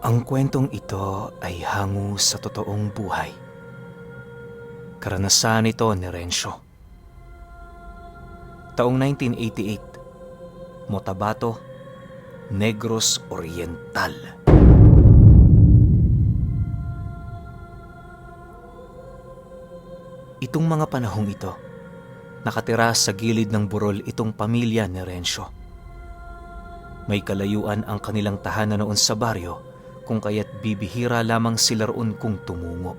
Ang kwentong ito ay hango sa totoong buhay. Karanasan ito ni Rencio. Taong 1988, Motabato, Negros Oriental. Itong mga panahong ito, nakatira sa gilid ng burol itong pamilya ni Rencio. May kalayuan ang kanilang tahanan noon sa baryo, kung kaya't bibihira lamang sila roon kung tumungo.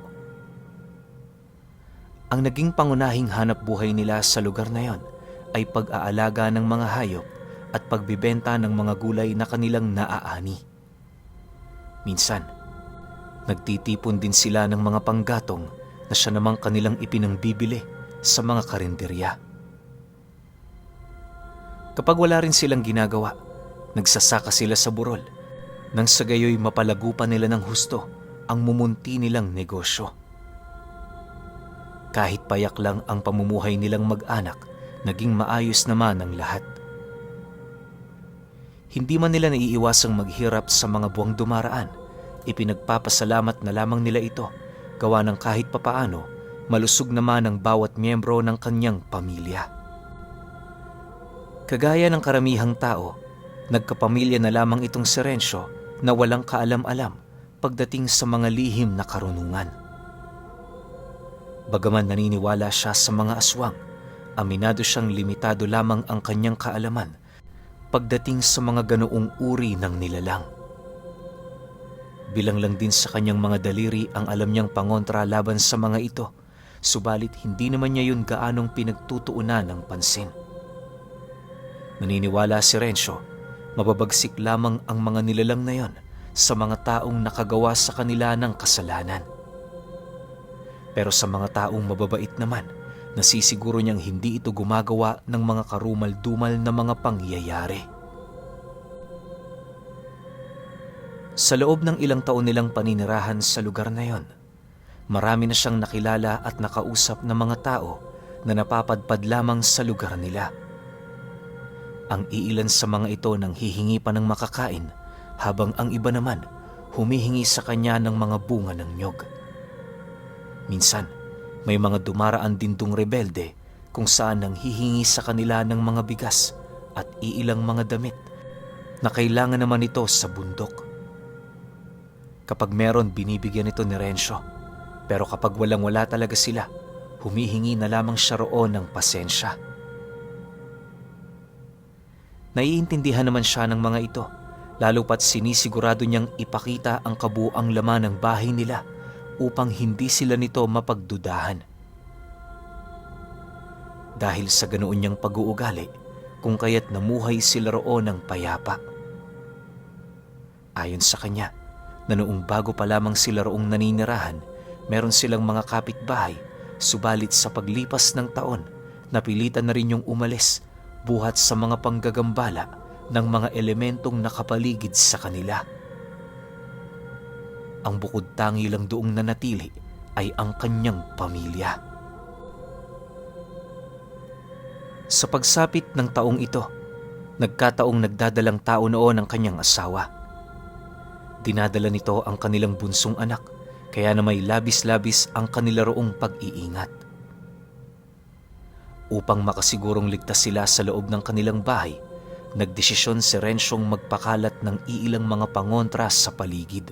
Ang naging pangunahing hanap buhay nila sa lugar na yon ay pag-aalaga ng mga hayop at pagbibenta ng mga gulay na kanilang naaani. Minsan, nagtitipon din sila ng mga panggatong na siya namang kanilang ipinangbibili sa mga karinderya. Kapag wala rin silang ginagawa, nagsasaka sila sa burol nang sa gayoy mapalago pa nila ng husto ang mumunti nilang negosyo. Kahit payak lang ang pamumuhay nilang mag-anak, naging maayos naman ang lahat. Hindi man nila naiiwasang maghirap sa mga buwang dumaraan, ipinagpapasalamat na lamang nila ito, gawa ng kahit papaano, malusog naman ang bawat miyembro ng kanyang pamilya. Kagaya ng karamihang tao, nagkapamilya na lamang itong si Rencio na walang kaalam-alam pagdating sa mga lihim na karunungan. Bagaman naniniwala siya sa mga aswang, aminado siyang limitado lamang ang kanyang kaalaman pagdating sa mga ganoong uri ng nilalang. Bilang lang din sa kanyang mga daliri ang alam niyang pangontra laban sa mga ito, subalit hindi naman niya yun gaanong pinagtutuunan ng pansin. Naniniwala si Rencio, mababagsik lamang ang mga nilalang na yon sa mga taong nakagawa sa kanila ng kasalanan. Pero sa mga taong mababait naman, nasisiguro niyang hindi ito gumagawa ng mga karumal-dumal na mga pangyayari. Sa loob ng ilang taon nilang paninirahan sa lugar na yon, marami na siyang nakilala at nakausap na mga tao na napapadpad lamang sa lugar nila. Ang iilan sa mga ito nang hihingi pa ng makakain, habang ang iba naman humihingi sa kanya ng mga bunga ng nyog. Minsan, may mga dumaraan din ding rebelde kung saan nang hihingi sa kanila ng mga bigas at iilang mga damit na kailangan naman ito sa bundok. Kapag meron, binibigyan ito ni Rencio, pero kapag walang-wala talaga sila, humihingi na lamang siya roon ng pasensya. Naiintindihan naman siya ng mga ito, lalo pat sinisigurado niyang ipakita ang kabuuang laman ng bahay nila upang hindi sila nito mapagdudahan. Dahil sa ganoon niyang pag-uugali, kung kaya't namuhay sila roon ng payapa. Ayon sa kanya, na noong bago pa lamang sila roong naninirahan, meron silang mga kapitbahay, subalit sa paglipas ng taon, napilitan na rin yung umalis buhat sa mga panggagambala ng mga elementong nakapaligid sa kanila. Ang bukod tangi lang doong nanatili ay ang kanyang pamilya. Sa pagsapit ng taong ito, nagkataong nagdadalang tao noon ang kanyang asawa. Dinadala nito ang kanilang bunsong anak, kaya na may labis-labis ang kanila roong pag-iingat. Upang makasigurong ligtas sila sa loob ng kanilang bahay, nagdesisyon si Renciong magpakalat ng iilang mga pangontra sa paligid.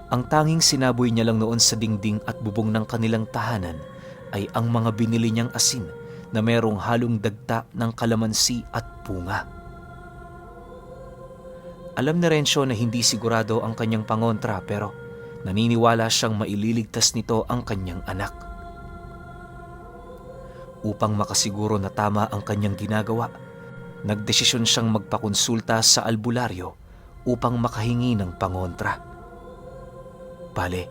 Ang tanging sinaboy niya lang noon sa dingding at bubong ng kanilang tahanan ay ang mga binili niyang asin na merong halong dagta ng kalamansi at bunga. Alam ni Rencio na hindi sigurado ang kanyang pangontra, pero naniniwala siyang maililigtas nito ang kanyang anak. Upang makasiguro na tama ang kanyang ginagawa, nagdesisyon siyang magpakonsulta sa albularyo upang makahingi ng pangontra. Bale,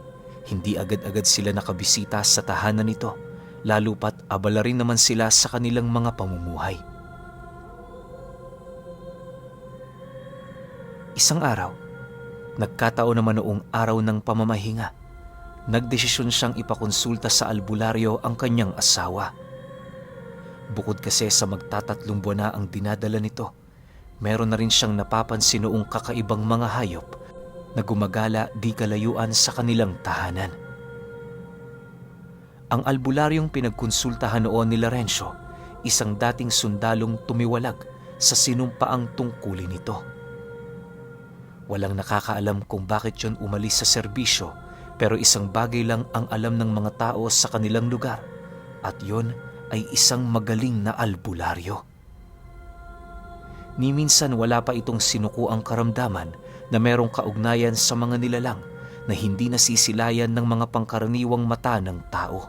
hindi agad-agad sila nakabisita sa tahanan nito, lalo pat abala rin naman sila sa kanilang mga pamumuhay. Isang araw, nagkataon naman noong araw ng pamamahinga, nagdesisyon siyang ipakonsulta sa albularyo ang kanyang asawa. Bukod kasi sa magtatatlong buwan na ang dinadala nito, meron na rin siyang napapansin noong kakaibang mga hayop na gumagala di kalayuan sa kanilang tahanan. Ang albularyong pinagkonsultahan noon ni Laurencio, isang dating sundalong tumiwalag sa sinumpaang tungkulin nito. Walang nakakaalam kung bakit yun umalis sa serbisyo, pero isang bagay lang ang alam ng mga tao sa kanilang lugar, at yun ay isang magaling na albularyo. Ni minsan wala pa itong sinukuang karamdaman na merong kaugnayan sa mga nilalang na hindi nasisilayan ng mga pangkaraniwang mata ng tao.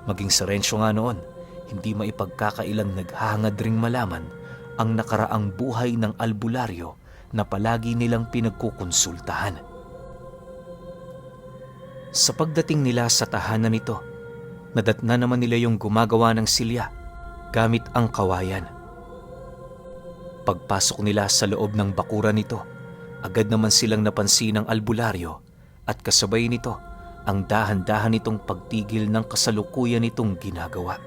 Maging si Rencio nga noon, hindi maipagkakailang naghahangad ring malaman ang nakaraang buhay ng albularyo na palagi nilang pinagkukonsultahan. Sa pagdating nila sa tahanan nito, nadatna naman nila yung gumagawa ng silya gamit ang kawayan. Pagpasok nila sa loob ng bakuran nito, agad naman silang napansin ng albularyo at kasabay nito ang dahan-dahan nitong pagtigil ng kasalukuyan nitong ginagawa.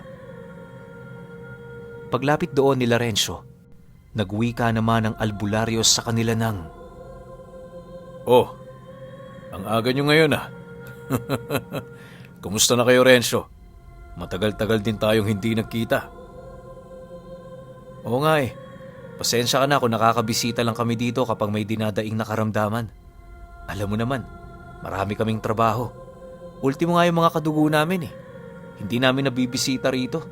Paglapit doon ni Laurencio, nagwika naman ang albularyo sa kanila ng, "Oh, ang aga nyo ngayon ah. Kumusta na kayo, Rencio? Matagal-tagal din tayong hindi nagkita." "Oo nga eh. Pasensya ka na kung nakakabisita lang kami dito kapag may dinadaing nakaramdaman. Alam mo naman, marami kaming trabaho. Ultimo nga yung mga kadugo namin eh. Hindi namin nabibisita rito."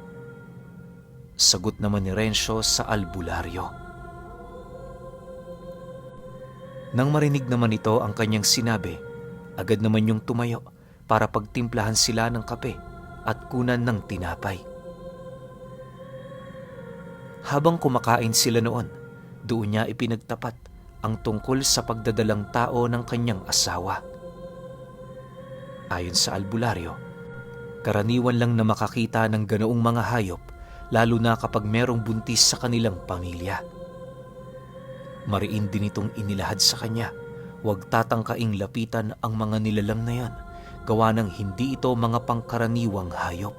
Sagot naman ni Rencio sa albularyo. Nang marinig naman ito ang kanyang sinabi, agad naman yung tumayo para pagtimplahan sila ng kape at kunan ng tinapay. Habang kumakain sila noon, doon niya ipinagtapat ang tungkol sa pagdadalang tao ng kanyang asawa. Ayon sa albularyo, karaniwan lang na makakita ng ganoong mga hayop, lalo na kapag merong buntis sa kanilang pamilya. Mariin din itong inilahad sa kanya, huwag tatangkaing lapitan ang mga nilalang na yan, gawa ng hindi ito mga pangkaraniwang hayop.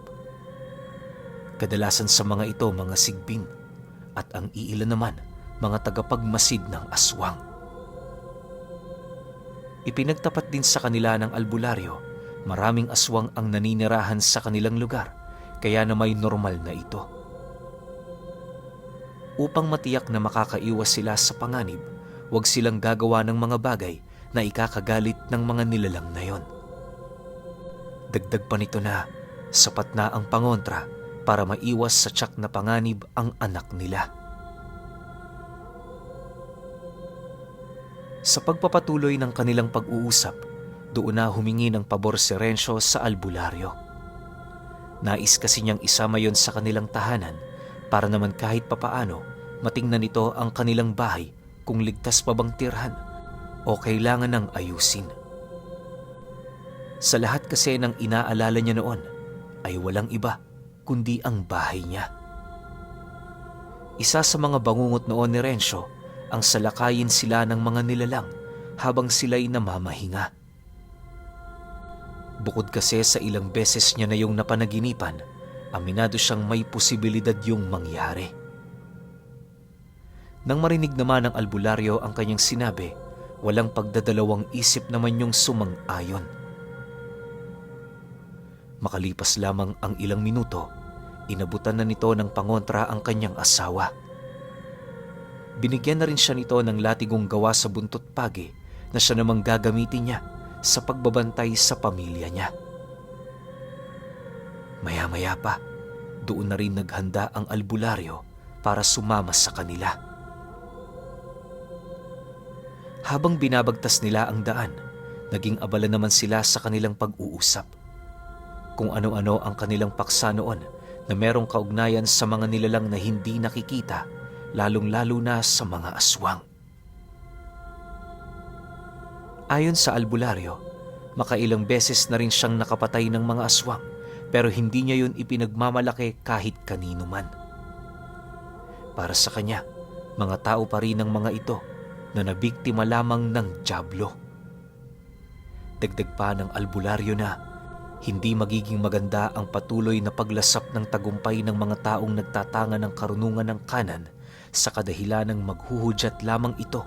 Kadalasan sa mga ito mga sigbin, at ang iilan naman mga tagapagmasid ng aswang. Ipinagtapat din sa kanila ng albularyo, maraming aswang ang naninirahan sa kanilang lugar, kaya na may normal na ito. Upang matiyak na makakaiwas sila sa panganib, huwag silang gagawa ng mga bagay na ikakagalit ng mga nilalang na yon. Dagdag pa nito na sapat na ang pangontra para maiwas sa tiyak na panganib ang anak nila. Sa pagpapatuloy ng kanilang pag-uusap, doon na humingi ng pabor si Rencio sa albularyo. Nais kasi niyang isama yon sa kanilang tahanan para naman kahit papaano matingnan nito ang kanilang bahay kung ligtas pa bang tirhan o kailangan ng ayusin. Sa lahat kasi ng inaalala niya noon ay walang iba kundi ang bahay niya. Isa sa mga bangungot noon ni Rencio ang salakayin sila ng mga nilalang habang sila'y namamahinga. Bukod kasi sa ilang beses niya na yung napanaginipan, aminado siyang may posibilidad yung mangyari. Nang marinig naman ng albularyo ang kanyang sinabi, walang pagdadalawang isip naman yung sumang-ayon. Makalipas lamang ang ilang minuto, inabutan na nito ng pangontra ang kanyang asawa. Binigyan na rin siya nito ng latigong gawa sa buntot pagi na siya namang gagamitin niya sa pagbabantay sa pamilya niya. Maya-maya pa, doon na rin naghanda ang albularyo para sumama sa kanila. Habang binabagtas nila ang daan, naging abala naman sila sa kanilang pag-uusap. Kung ano-ano ang kanilang paksa noon na merong kaugnayan sa mga nilalang na hindi nakikita, lalong-lalo na sa mga aswang. Ayon sa albularyo, makailang beses na rin siyang nakapatay ng mga aswang, pero hindi niya yun ipinagmamalaki kahit kanino man. Para sa kanya, mga tao pa rin ang mga ito na nabiktima lamang ng dyablo. Dagdag pa ng albularyo na hindi magiging maganda ang patuloy na paglasap ng tagumpay ng mga taong nagtatanga ng karunungan ng kanan sa kadahilanang maghuhudyat lamang ito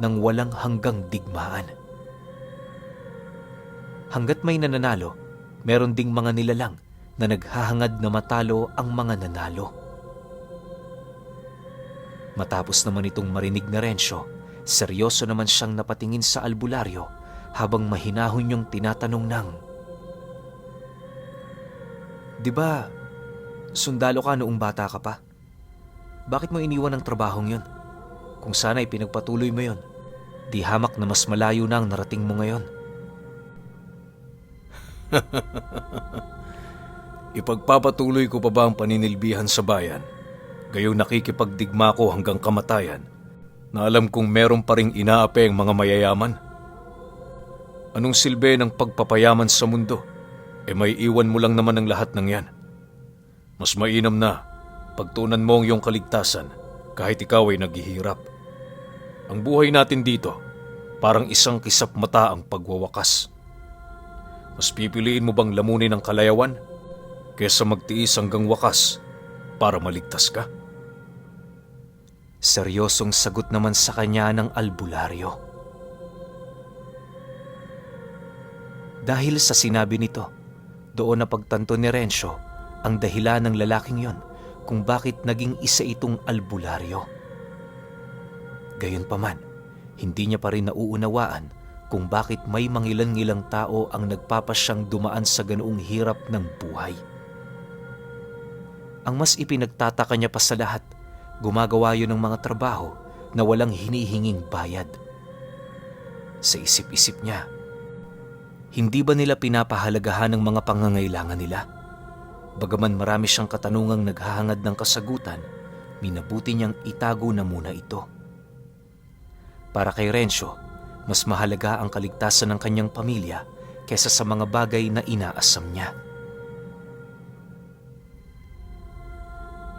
ng walang hanggang digmaan. Hanggat may nananalo, meron ding mga nilalang na naghahangad na matalo ang mga nanalo. Matapos naman itong marinig na Rencio, seryoso naman siyang napatingin sa albularyo habang mahinahon niyong tinatanong ng, "Di ba, sundalo ka noong bata ka pa? Bakit mo iniwan ang trabahong yun? Kung sana'y pinagpatuloy mo yun, di hamak na mas malayo na ang narating mo ngayon." Ipagpapatuloy ko pa ba ang paninilbihan sa bayan? Gayong nakikipagdigma ko hanggang kamatayan na alam kong meron pa ring inaapi ang mga mayayaman? Anong silbi ng pagpapayaman sa mundo? May iwan mo lang naman ang lahat ng yan. Mas mainam na pagtunan mo ang iyong kaligtasan kahit ikaw ay naghihirap. Ang buhay natin dito parang isang kisap mata ang pagwawakas. Mas pipiliin mo bang lamunin ang kalayawan kaysa magtiis hanggang wakas para maligtas ka? Seryosong sagot naman sa kanya ng albularyo. Dahil sa sinabi nito, doon na pagtanto ni Rencio ang dahilan ng lalaking yon kung bakit naging isa itong albularyo. Gayunpaman, hindi niya pa rin nauunawaan kung bakit may mangilan-ngilang tao ang nagpapasyang dumaan sa ganoong hirap ng buhay. Ang mas ipinagtataka niya pa sa lahat, gumagawa yun ng mga trabaho na walang hinihinging bayad. Sa isip-isip niya, hindi ba nila pinapahalagahan ng mga pangangailangan nila? Bagaman marami siyang katanungang naghahangad ng kasagutan, minabuti niyang itago na muna ito. Para kay Rencio, mas mahalaga ang kaligtasan ng kanyang pamilya kaysa sa mga bagay na inaasam niya.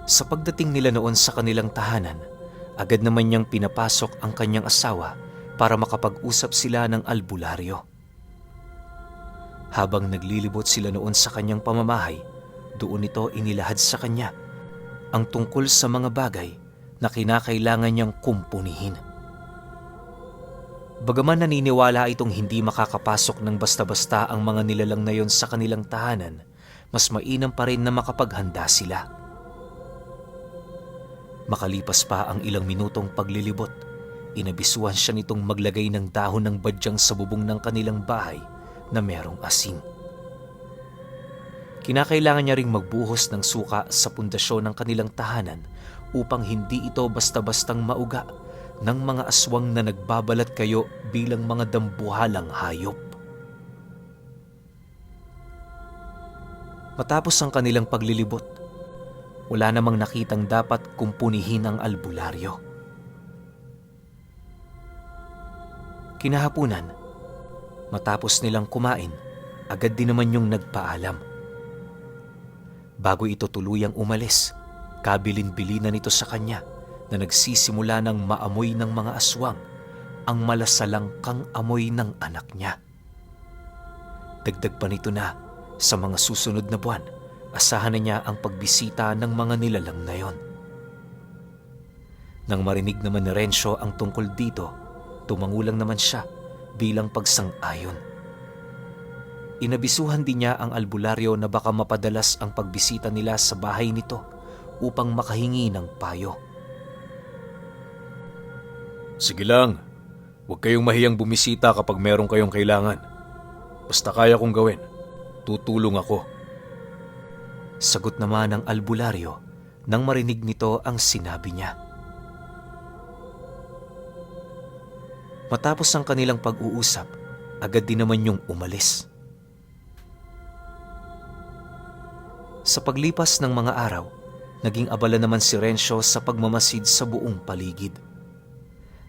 Sa pagdating nila noon sa kanilang tahanan, agad naman niyang pinapasok ang kanyang asawa para makapag-usap sila ng albularyo. Habang naglilibot sila noon sa kanyang pamamahay, doon ito inilahad sa kanya ang tungkol sa mga bagay na kinakailangan niyang kumpunihin. Bagaman naniniwala itong hindi makakapasok ng basta-basta ang mga nilalang na yon sa kanilang tahanan, mas mainam pa rin na makapaghanda sila. Makalipas pa ang ilang minutong paglilibot, inabisuhan siya nitong maglagay ng dahon ng badyang sa bubong ng kanilang bahay na merong asin. Kinakailangan niya ring magbuhos ng suka sa pundasyon ng kanilang tahanan upang hindi ito basta-bastang mauga ng mga aswang na nagbabalat kayo bilang mga dambuhalang hayop. Matapos ang kanilang paglilibot, wala namang nakitang dapat kumpunihin ang albularyo. Kinahapunan, matapos nilang kumain, agad din naman yung nagpaalam. Bago ito tuluyang umalis, kabilin-bilinan nito sa kanya na nagsisimula ng maamoy ng mga aswang ang malasalangkang amoy ng anak niya. Dagdag pa nito na sa mga susunod na buwan, asahan na niya ang pagbisita ng mga nilalang na yon. Nang marinig naman ni Rencio ang tungkol dito, tumangulang naman siya bilang pagsang-ayon. Inabisuhan din niya ang albularyo na baka mapadalas ang pagbisita nila sa bahay nito upang makahingi ng payo. Sige lang, huwag kayong mahiyang bumisita kapag meron kayong kailangan. Basta kaya kong gawin, tutulong ako. Sagot naman ng albularyo nang marinig nito ang sinabi niya. Matapos ang kanilang pag-uusap, agad din naman yung umalis. Sa paglipas ng mga araw, naging abala naman si Rencio sa pagmamasid sa buong paligid.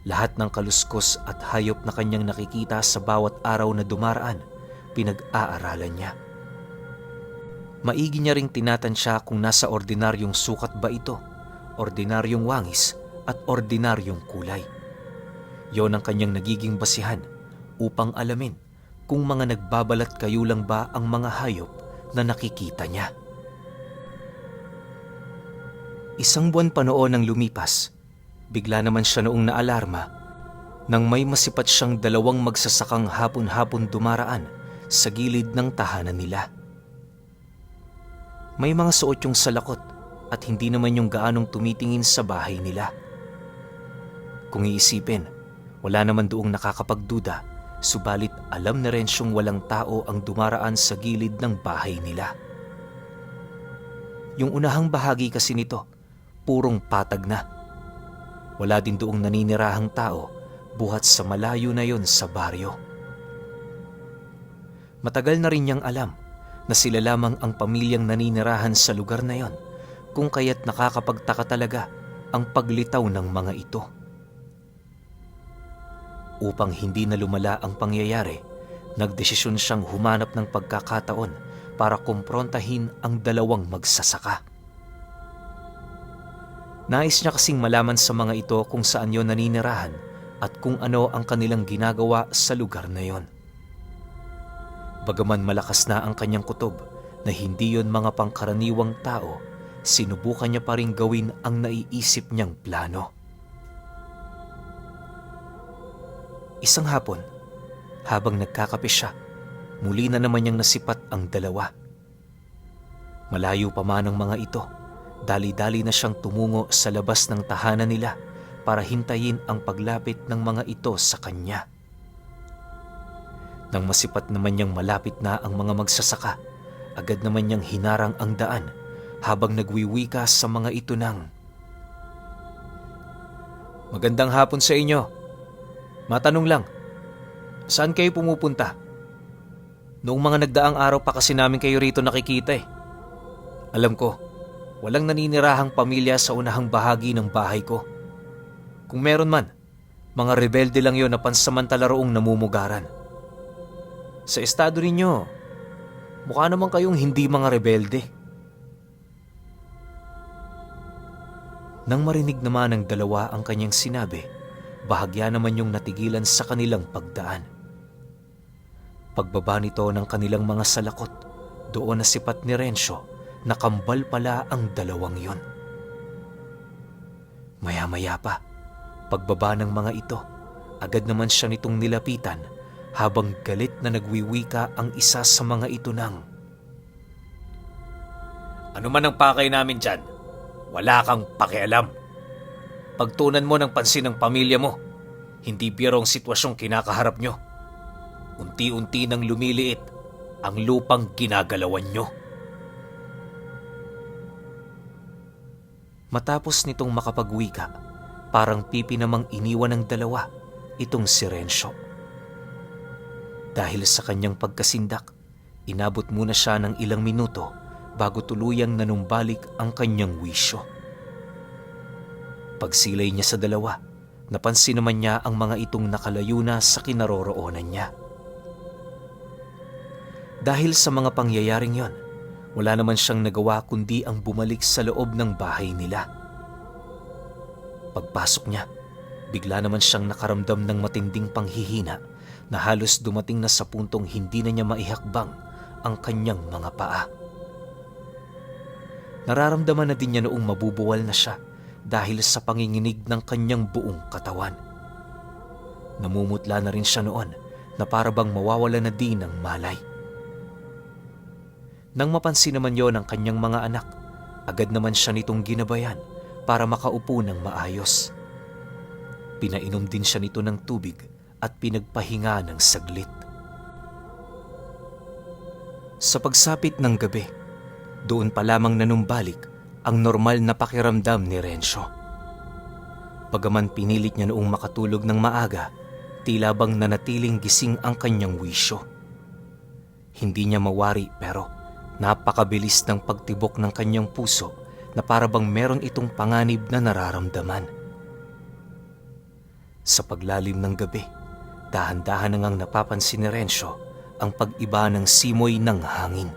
Lahat ng kaluskos at hayop na kanyang nakikita sa bawat araw na dumaraan, pinag-aaralan niya. Maigi niya ring tinatansya kung nasa ordinaryong sukat ba ito, ordinaryong wangis at ordinaryong kulay. Yon ang kanyang nagiging basihan upang alamin kung mga nagbabalat kayo lang ba ang mga hayop na nakikita niya. Isang buwan pa noon ang lumipas Bigla naman siya noong naalarma nang may masipat siyang dalawang magsasakang hapon-hapon dumaraan sa gilid ng tahanan nila. May mga suot yung salakot at hindi naman yung gaanong tumitingin sa bahay nila. Kung iisipin, wala naman doong nakakapagduda, subalit alam na rin siyang walang tao ang dumaraan sa gilid ng bahay nila. Yung unahang bahagi kasi nito, purong patag na. Wala din doong naninirahang tao buhat sa malayo na yon sa baryo. Matagal na rin niyang alam na sila lamang ang pamilyang naninirahan sa lugar na yon, kung kaya't nakakapagtaka talaga ang paglitaw ng mga ito. Upang hindi na lumala ang pangyayari, nagdesisyon siyang humanap ng pagkakataon para kumprontahin ang dalawang magsasaka. Nais niya kasing malaman sa mga ito kung saan yon naninirahan at kung ano ang kanilang ginagawa sa lugar na yon. Bagaman malakas na ang kanyang kutob na hindi yon mga pangkaraniwang tao, sinubukan niya pa rin gawin ang naiisip niyang plano. Isang hapon, habang nagkakape siya, muli na naman niyang nasipat ang dalawa. Malayo pa man ang mga ito, dali-dali na siyang tumungo sa labas ng tahanan nila para hintayin ang paglapit ng mga ito sa kanya. Nang masipat naman niyang malapit na ang mga magsasaka, agad naman niyang hinarang ang daan habang nagwiwika sa mga ito ng, "Magandang hapon sa inyo. Matanong lang, saan kayo pumupunta? Noong mga nagdaang araw pa kasi namin kayo rito nakikita eh. Alam ko, walang naninirahang pamilya sa unahang bahagi ng bahay ko. Kung meron man, mga rebelde lang yon na pansamantala roong namumugaran. Sa estado ninyo, mukha naman kayong hindi mga rebelde." Nang marinig naman ng dalawa ang kanyang sinabi, bahagya naman yung natigilan sa kanilang pagdaan. Pagbaba nito ng kanilang mga salakot, doon nasipat ni Rencio na kambal pala ang dalawang yon. Maya-maya pa, pagbaba ng mga ito, agad naman siya nitong nilapitan habang galit na nagwiwika ang isa sa mga ito ng, "Ano man ang pakay namin dyan, wala kang pakialam. Pagtunan mo ng pansin ng pamilya mo, hindi biro ang sitwasyong kinakaharap nyo. Unti-unti nang lumiliit ang lupang ginagalawan nyo." Matapos nitong makapagwika, parang pipi namang iniwan ng dalawa itong si Rencio. Dahil sa kanyang pagkasindak, inabot muna siya ng ilang minuto bago tuluyang nanumbalik ang kanyang wisyo. Pagsilay niya sa dalawa, napansin naman niya ang mga itong nakalayo na sa kinaroroonan niya. Dahil sa mga pangyayaring yon, wala naman siyang nagawa kundi ang bumalik sa loob ng bahay nila. Pagpasok niya, bigla naman siyang nakaramdam ng matinding panghihina na halos dumating na sa puntong hindi na niya maihakbang ang kanyang mga paa. Nararamdaman na din niya noong mabubuwal na siya dahil sa panginginig ng kanyang buong katawan. Namumutla na rin siya noon na para bang mawawala na din ng malay. Nang mapansin naman yon ng kanyang mga anak, agad naman siya nitong ginabayan para makaupo ng maayos. Pinainom din siya nito ng tubig at pinagpahinga ng saglit. Sa pagsapit ng gabi, doon pa lamang nanumbalik ang normal na pakiramdam ni Rencio. Bagaman pinilit niya noong makatulog ng maaga, tila bang nanatiling gising ang kanyang wisyo. Hindi niya mawari pero napakabilis ng pagtibok ng kanyang puso na para bang meron itong panganib na nararamdaman. Sa paglalim ng gabi, dahan-dahan na ngang napapansin ni Rencio ang pag-iba ng simoy ng hangin.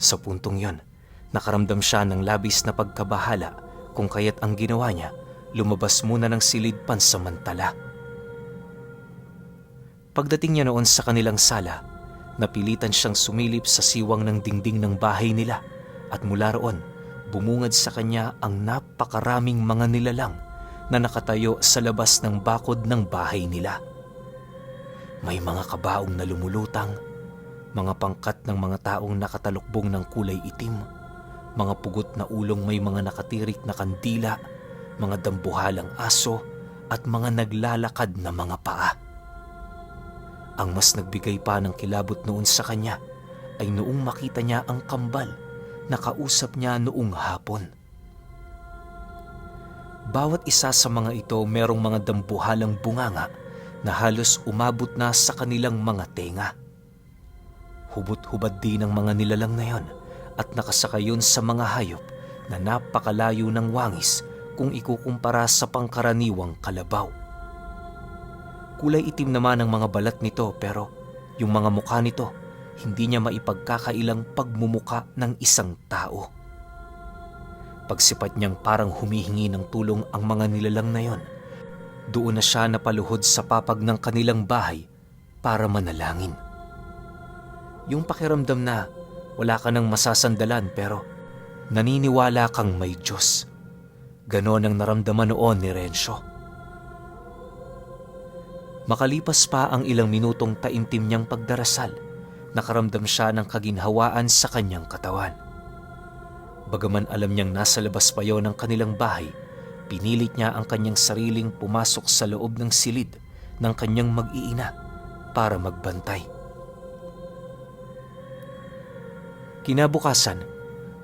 Sa puntong yon, nakaramdam siya ng labis na pagkabahala kung kaya't ang ginawa niya, lumabas muna ng silid pansamantala. Pagdating niya noon sa kanilang sala, napilitan siyang sumilip sa siwang ng dingding ng bahay nila at mula roon, bumungad sa kanya ang napakaraming mga nilalang na nakatayo sa labas ng bakod ng bahay nila. May mga kabaong na lumulutang, mga pangkat ng mga taong nakatalukbong ng kulay itim, mga pugot na ulong may mga nakatirik na kandila, mga dambuhalang aso, at mga naglalakad na mga paa. Ang mas nagbigay pa ng kilabot noon sa kanya ay noong makita niya ang kambal na kausap niya noong hapon. Bawat isa sa mga ito merong mga dambuhalang bunganga na halos umabot na sa kanilang mga tenga. Hubot-hubad din ang mga nilalang na yon at nakasakay yun sa mga hayop na napakalayo ng wangis kung ikukumpara sa pangkaraniwang kalabaw. Kulay itim naman ang mga balat nito pero yung mga mukha nito hindi niya maipagkakailang pagmumuka ng isang tao. Pagsipat niyang parang humihingi ng tulong ang mga nilalang na yon, doon na siya napaluhod sa papag ng kanilang bahay para manalangin. Yung pakiramdam na wala ka nang masasandalan pero naniniwala kang may Diyos. Ganon ang naramdaman noon ni Rencio. Makalipas pa ang ilang minutong taimtim niyang pagdarasal, nakaramdam siya ng kaginhawaan sa kanyang katawan. Bagaman alam niyang nasa labas pa yon ng kanilang bahay, pinilit niya ang kanyang sariling pumasok sa loob ng silid ng kanyang mag-iina para magbantay. Kinabukasan,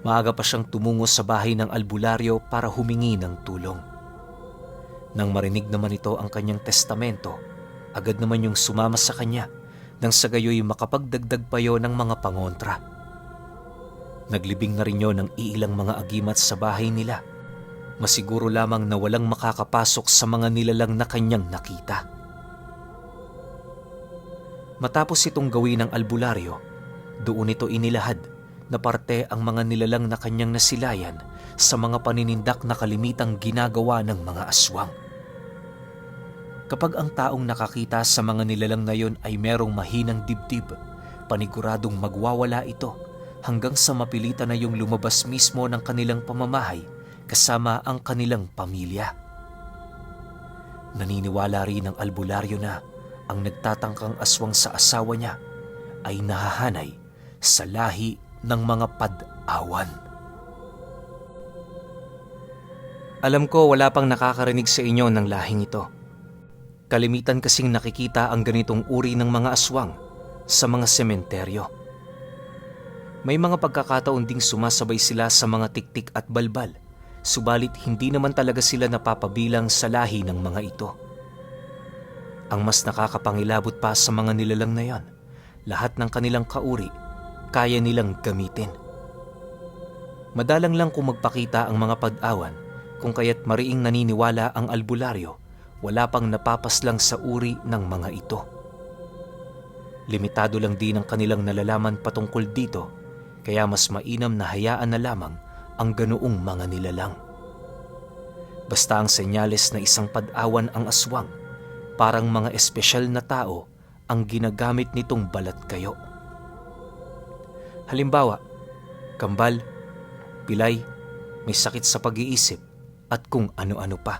maaga pa siyang tumungo sa bahay ng albularyo para humingi ng tulong. Nang marinig naman ito ang kanyang testamento, agad naman yung sumama sa kanya nang sa gayoy makapagdagdag pa yon ng mga pangontra. Naglibing na rin yon ng iilang mga agimat sa bahay nila. Masiguro lamang na walang makakapasok sa mga nilalang na kanyang nakita. Matapos itong gawin ng albularyo, doon ito inilahad na parte ang mga nilalang na kanyang nasilayan sa mga paninindak na kalimitang ginagawa ng mga aswang. Kapag ang taong nakakita sa mga nilalang na yon ay merong mahinang dibdib, paniguradong magwawala ito hanggang sa mapilitan na yung lumabas mismo ng kanilang pamamahay kasama ang kanilang pamilya. Naniniwala rin ang albularyo na ang nagtatangkang aswang sa asawa niya ay nahahanay sa lahi ng mga pad-awan. Alam ko wala pang nakakarinig sa inyo ng lahing ito. Kalimitan kasing nakikita ang ganitong uri ng mga aswang sa mga sementeryo. May mga pagkakataon ding sumasabay sila sa mga tiktik at balbal, subalit hindi naman talaga sila napapabilang sa lahi ng mga ito. Ang mas nakakapangilabot pa sa mga nilalang na yon, lahat ng kanilang kauri kaya nilang gamitin. Madalang lang kung magpakita ang mga pad-awan, kung kaya't mariing naniniwala ang albularyo, wala pang napapaslang sa uri ng mga ito. Limitado lang din ang kanilang nalalaman patungkol dito, kaya mas mainam na hayaan na lamang ang ganoong mga nilalang. Basta ang senyales na isang pad-awan ang aswang, parang mga espesyal na tao ang ginagamit nitong balat kayo. Halimbawa, kambal, pilay, may sakit sa pag-iisip at kung ano-ano pa.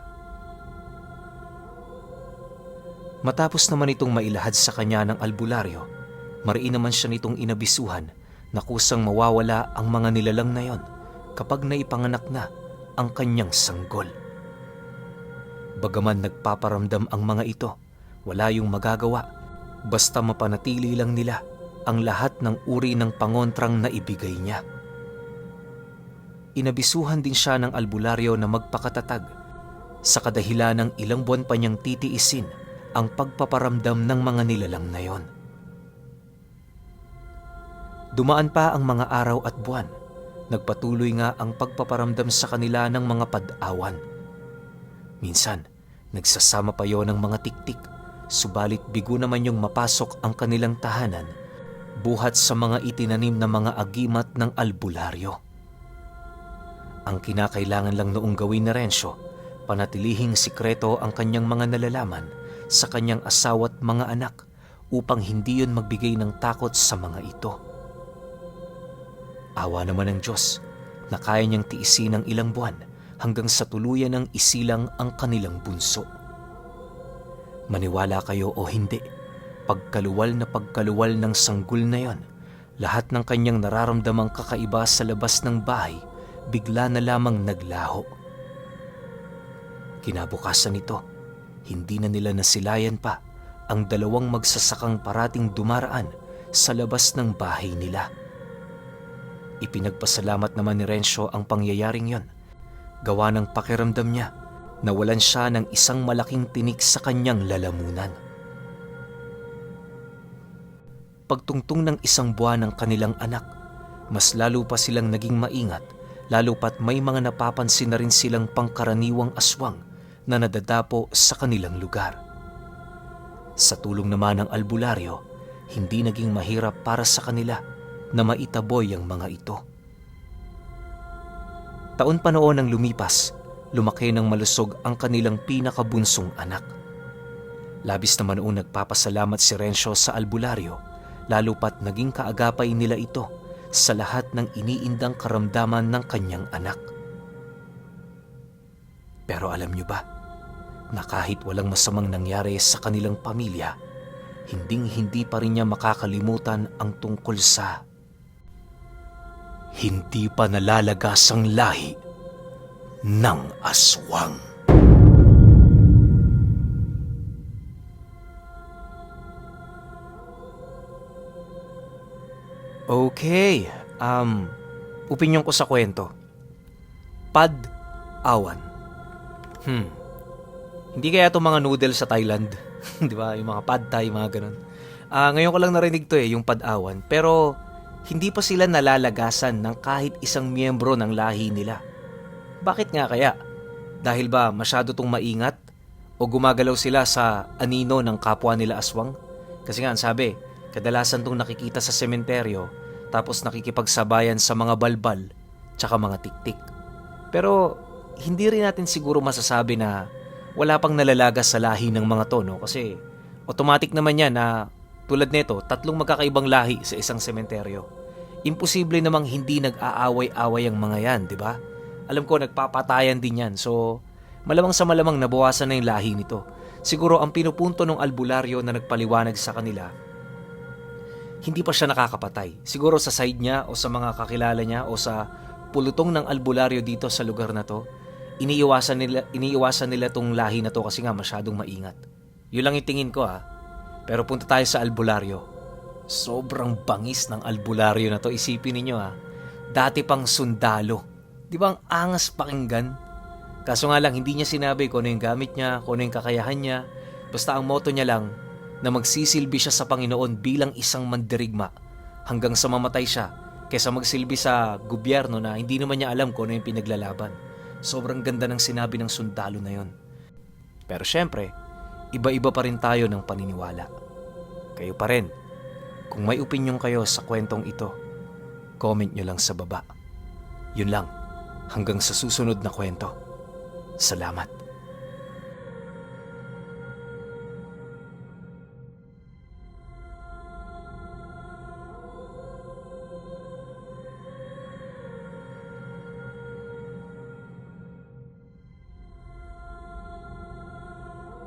Matapos naman itong mailahad sa kanya ng albularyo, mariin naman siya nitong inabisuhan na kusang mawawala ang mga nilalang na yon kapag naipanganak na ang kanyang sanggol. Bagaman nagpaparamdam ang mga ito, wala yung magagawa, basta mapanatili lang nila ang lahat ng uri ng pangontrang na ibigay niya. Inabisuhan din siya ng albularyo na magpakatatag sa kadahilan ng ilang buwan pa niyang titiisin ang pagpaparamdam ng mga nilalang na yon. Dumaan pa ang mga araw at buwan, nagpatuloy nga ang pagpaparamdam sa kanila ng mga pad-awan. Minsan, nagsasama pa yon ng mga tiktik, subalit bigo naman yung mapasok ang kanilang tahanan, buhat sa mga itinanim na mga agimat ng albularyo. Ang kinakailangan lang noong gawin ni Rencio, panatilihing sikreto ang kanyang mga nalalaman sa kanyang asawa't mga anak upang hindi yun magbigay ng takot sa mga ito. Awa naman ng Diyos, na kaya niyang tiisin ng ilang buwan hanggang sa tuluyan ng isilang ang kanilang bunso. Maniwala kayo o hindi, pagkaluwal ng sanggol na yon, lahat ng kanyang nararamdamang kakaiba sa labas ng bahay bigla na lamang naglaho. Kinabukasan nito, hindi na nila nasilayan pa ang dalawang magsasakang parating dumaraan sa labas ng bahay nila. Ipinagpasalamat naman ni Rencio ang pangyayaring yon, gawa ng pakiramdam niya na walan siya ng isang malaking tinik sa kanyang lalamunan. Pagtungtong ng isang buwan ng kanilang anak, mas lalo pa silang naging maingat, lalo pat may mga napapansin na rin silang pangkaraniwang aswang na nadadapo sa kanilang lugar. Sa tulong naman ng albularyo, hindi naging mahirap para sa kanila na maitaboy ang mga ito. Taon pa noon ang lumipas, lumaki ng malusog ang kanilang pinakabunsong anak. Labis naman noon nagpapasalamat si Rencio sa albularyo, lalo pat naging kaagapay nila ito sa lahat ng iniindang karamdaman ng kanyang anak. Pero alam niyo ba, na kahit walang masamang nangyari sa kanilang pamilya, hinding-hindi pa rin niya makakalimutan ang tungkol sa hindi pa nalalagasang lahi ng aswang. Okay, opinyon ko sa kwento. Pad-awan. Hindi kaya itong mga noodles sa Thailand? Di ba? Yung mga pad thai, mga ganun. Ngayon ko lang narinig to yung pad-awan. Pero hindi pa sila nalalagasan ng kahit isang miyembro ng lahi nila. Bakit nga kaya? Dahil ba masyado tong maingat? O gumagalaw sila sa anino ng kapwa nila aswang? Kasi nga, sabi, kadalasan tong nakikita sa sementeryo, tapos nakikipagsabayan sa mga balbal, tsaka mga tiktik. Pero hindi rin natin siguro masasabi na wala pang nalalagas sa lahi ng mga to, no? Kasi automatic naman yan na tulad nito, 3 magkakaibang lahi sa isang sementeryo. Imposible namang hindi nag-aaway-away ang mga yan, di ba? Alam ko, nagpapatayan din yan. So, malamang sa malamang nabawasan na yung lahi nito. Siguro ang pinupunto ng albularyo na nagpaliwanag sa kanila, hindi pa siya nakakapatay. Siguro sa side niya o sa mga kakilala niya o sa pulutong ng albularyo dito sa lugar na to, iniiwasan nila tong lahi na to kasi nga masyadong maingat. Yun lang yung tingin ko Pero punta tayo sa albularyo. Sobrang bangis ng albularyo na to. Isipin ninyo dati pang sundalo. Di ba ang angas pakinggan? Kaso nga lang hindi niya sinabi kung ano yung gamit niya, kung ano yung kakayahan niya. Basta ang motto niya lang na magsisilbi siya sa Panginoon bilang isang mandirigma hanggang sa mamatay siya kaysa magsilbi sa gobyerno na hindi naman niya alam kung ano yung pinaglalaban. Sobrang ganda ng sinabi ng sundalo na yon. Pero syempre, iba-iba pa rin tayo ng paniniwala. Kayo pa rin. Kung may opinyon kayo sa kwentong ito, comment nyo lang sa baba. Yun lang. Hanggang sa susunod na kwento. Salamat.